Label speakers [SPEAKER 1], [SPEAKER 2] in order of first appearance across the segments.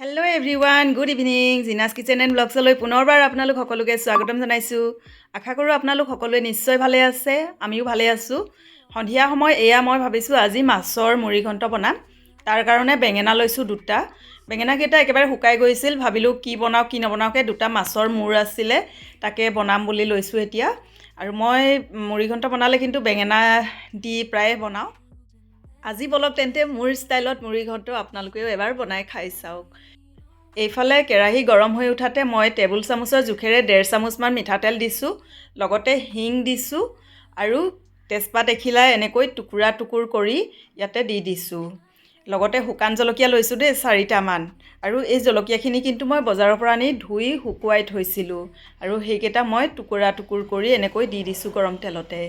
[SPEAKER 1] Hello' everyone, good evening. Jina's kitchen and ব্লগছলৈ পুনৰবাৰ আপোনালোক সকলোকে স্বাগতম জনাইছোঁ। আশা কৰোঁ আপোনালোক সকলোৱে নিশ্চয় ভালে আছে, আমিও ভালে আছোঁ। সন্ধিয়া সময় এয়া মই ভাবিছোঁ আজি মাছৰ মুড়িঘণ্ট বনাম। তাৰ কাৰণে বেঙেনা লৈছোঁ দুটা। বেঙেনাকেইটা একেবাৰে শুকাই গৈছিল, ভাবিলোঁ কি বনাওঁ কি নবনাওঁকৈ দুটা মাছৰ মূৰ আছিলে, তাকে বনাম বুলি লৈছোঁ এতিয়া। আৰু মই মুড়িঘণ্ট বনালে কিন্তু বেঙেনা দি প্ৰায়ে বনাওঁ। আজি বলক তেন্তে মোৰ ষ্টাইলত মুড়িঘণ্ট আপোনালোকেও এবাৰ বনাই খাই চাওক। এইফালে কেৰাহী গৰম হৈ উঠাতে মই টেবুল চামুচৰ জোখেৰে 1.5 চামুচমান মিঠাতেল দিছোঁ, লগতে হিং দিছোঁ আৰু তেজপাত এখিলা এনেকৈ টুকুৰা টুকুৰ কৰি ইয়াতে দি দিছোঁ। লগতে শুকান জলকীয়া লৈছোঁ দেই 4টামান। আৰু এই জলকীয়াখিনি কিন্তু মই বজাৰৰ পৰা আনি ধুই শুকুৱাই থৈছিলোঁ, আৰু সেইকেইটা মই টুকুৰা টুকুৰ কৰি এনেকৈ দি দিছোঁ গৰম তেলতে।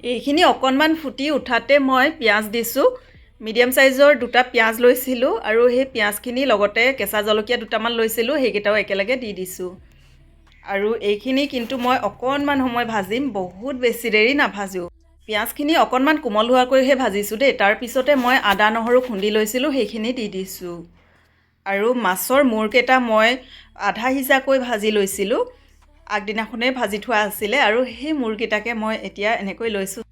[SPEAKER 1] এইখিনি অকণমান ফুটি উঠাতে মই পিঁয়াজ দিছোঁ। মিডিয়াম চাইজৰ দুটা পিঁয়াজ লৈছিলোঁ, আৰু সেই পিঁয়াজখিনি লগতে কেঁচা জলকীয়া দুটামান লৈছিলোঁ, সেইকেইটাও একেলগে দি দিছোঁ। আৰু এইখিনি কিন্তু মই অকণমান সময় ভাজিম, বহুত বেছি দেৰি নাভাজোঁ। পিঁয়াজখিনি অকণমান কোমল হোৱাকৈহে ভাজিছোঁ দেই। তাৰপিছতে মই আদা নহৰু খুন্দি লৈছিলোঁ, সেইখিনি দি দিছোঁ। আৰু মাছৰ মূৰকেইটা মই আধা সিজাকৈ ভাজি লৈছিলোঁ, আগদিনাখনেই ভাজি থোৱা আছিলে, আৰু সেই মূৰকেইটাকে মই এতিয়া এনেকৈ লৈছোঁ।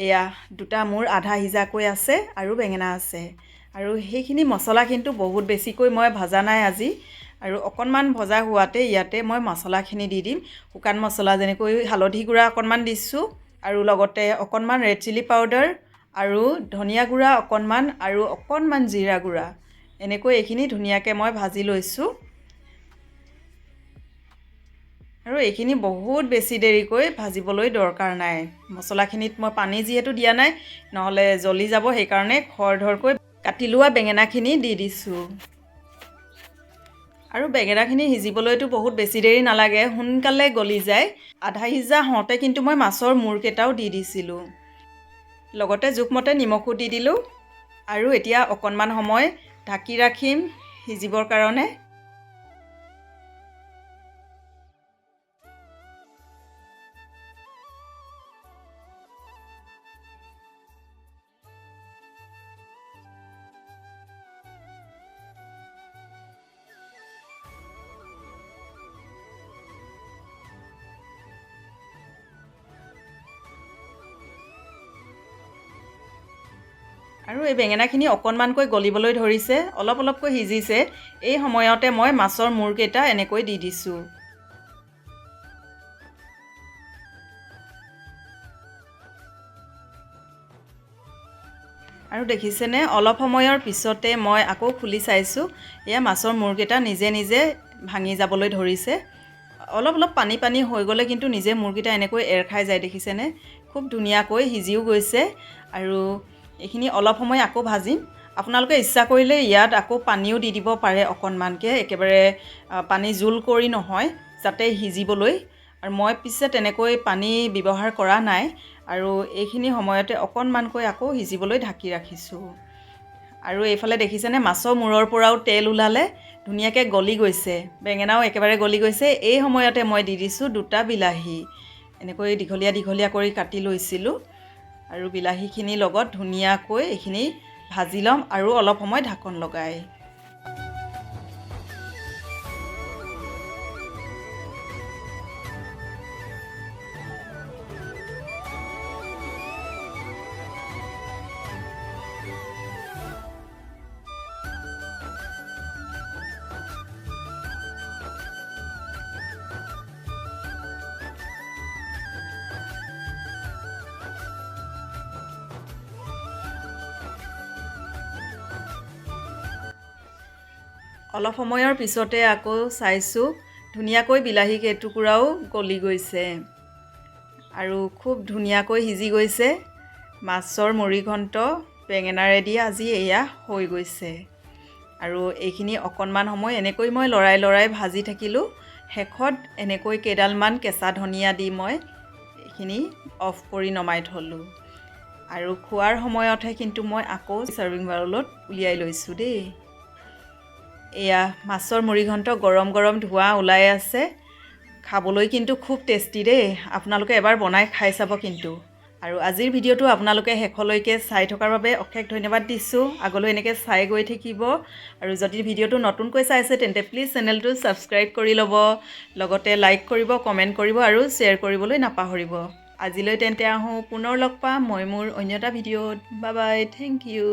[SPEAKER 1] এয়া দুটা মূৰ আধা সিজাকৈ আছে আৰু বেঙেনা আছে। আৰু সেইখিনি মছলা কিন্তু বহুত বেছিকৈ মই ভজা নাই আজি, আৰু অকণমান ভজা হোৱাতে ইয়াতে মই মছলাখিনি দি দিম। শুকান মছলা যেনেকৈ হালধি গুড়া অকণমান দিছোঁ, আৰু লগতে অকণমান ৰেড চিলি পাউডাৰ, আৰু ধনিয়া গুড়া অকণমান, আৰু অকণমান জিৰা গুড়া, এনেকৈ এইখিনি ধুনীয়াকৈ মই ভাজি লৈছোঁ। আৰু এইখিনি বহুত বেছি দেৰিকৈ ভাজিবলৈ দৰকাৰ নাই। মছলাখিনিত মই পানী যিহেতু দিয়া নাই, নহ'লে জ্বলি যাব, সেইকাৰণে খৰধৰকৈ কাটি লোৱা বেঙেনাখিনি দি দিছোঁ। আৰু বেঙেনাখিনি সিজিবলৈতো বহুত বেছি দেৰি নালাগে, সোনকালে গলি যায়। আধা সিজা হওঁতে কিন্তু মই মাছৰ মূৰকেইটাও দি দিছিলোঁ, লগতে জোখমতে নিমখো দি দিলোঁ। আৰু এতিয়া অকণমান সময় ঢাকি ৰাখিম সিজিবৰ কাৰণে। আৰু এই বেঙেনাখিনি অকণমানকৈ গলিবলৈ ধৰিছে, অলপ অলপকৈ সিজিছে। এই সময়তে মই মাছৰ মূৰকেইটা এনেকৈ দি দিছোঁ। আৰু দেখিছেনে, অলপ সময়ৰ পিছতে মই আকৌ খুলি চাইছোঁ, এয়া মাছৰ মূৰকেইটা নিজে নিজে ভাঙি যাবলৈ ধৰিছে। অলপ অলপ পানী পানী হৈ গ'লে কিন্তু নিজে মূৰকেইটা এনেকৈ এৰ খাই যায়, দেখিছেনে? খুব ধুনীয়াকৈ সিজিও গৈছে। আৰু এইখিনি অলপ সময় আকৌ ভাজিম। আপোনালোকে ইচ্ছা কৰিলে ইয়াত আকৌ পানীও দি দিব পাৰে অকণমানকৈ, একেবাৰে পানী জোল কৰি নহয়, যাতে সিজিবলৈ। আৰু মই পিছে তেনেকৈ পানী ব্যৱহাৰ কৰা নাই, আৰু এইখিনি সময়তে অকণমানকৈ আকৌ সিজিবলৈ ঢাকি ৰাখিছোঁ। আৰু এইফালে দেখিছেনে, মাছৰ মূৰৰ পৰাও তেল ওলালে, ধুনীয়াকৈ গলি গৈছে, বেঙেনাও একেবাৰে গলি গৈছে। এই সময়তে মই দি দিছোঁ দুটা বিলাহী, এনেকৈ দীঘলীয়া দীঘলীয়া কৰি কাটি লৈছিলোঁ। আৰু বিলাহীখিনিৰ লগত ধুনীয়াকৈ এইখিনি ভাজি ল'ম, আৰু অলপ সময় ঢাকন লগাই। অলপ সময়ৰ পিছতে আকৌ চাইছোঁ, ধুনীয়াকৈ বিলাহী কেইটুকুৰাও গলি গৈছে, আৰু খুব ধুনীয়াকৈ সিজি গৈছে। মাছৰ মুড়িঘণ্ট বেঙেনাৰেদি আজি এয়া হৈ গৈছে। আৰু এইখিনি অকণমান সময় এনেকৈ মই লৰাই লৰাই ভাজি থাকিলোঁ। শেষত এনেকৈ কেইডালমান কেঁচা ধনিয়া দি মই এইখিনি অফ কৰি নমাই থ'লোঁ। আৰু খোৱাৰ সময়তহে কিন্তু মই আকৌ চাৰ্ভিং বাউলত উলিয়াই লৈছোঁ দেই। এয়া মাছৰ মুড়িঘণ্ট গৰম গৰম ধোঁৱা ওলাই আছে। খাবলৈ কিন্তু খুব টেষ্টি দেই, আপোনালোকে এবাৰ বনাই খাই চাব কিন্তু। আৰু আজিৰ ভিডিঅ'টো আপোনালোকে শেষলৈকে চাই থকাৰ বাবে অশেষ ধন্যবাদ দিছোঁ আগলৈ এনেকৈ চাই গৈ থাকিব আৰু যদি ভিডিঅ'টো নতুনকৈ চাইছে তেন্তে প্লিজ চেনেলটো ছাবস্ক্ৰাইব কৰি ল'ব লগতে লাইক কৰিব কমেণ্ট কৰিব আৰু শ্বেয়াৰ কৰিবলৈ নাপাহৰিব আজিলৈ তেন্তে আহোঁ পুনৰ লগ পাম মই মোৰ অন্য এটা ভিডিঅ'ত বাই বাই থেংক ইউ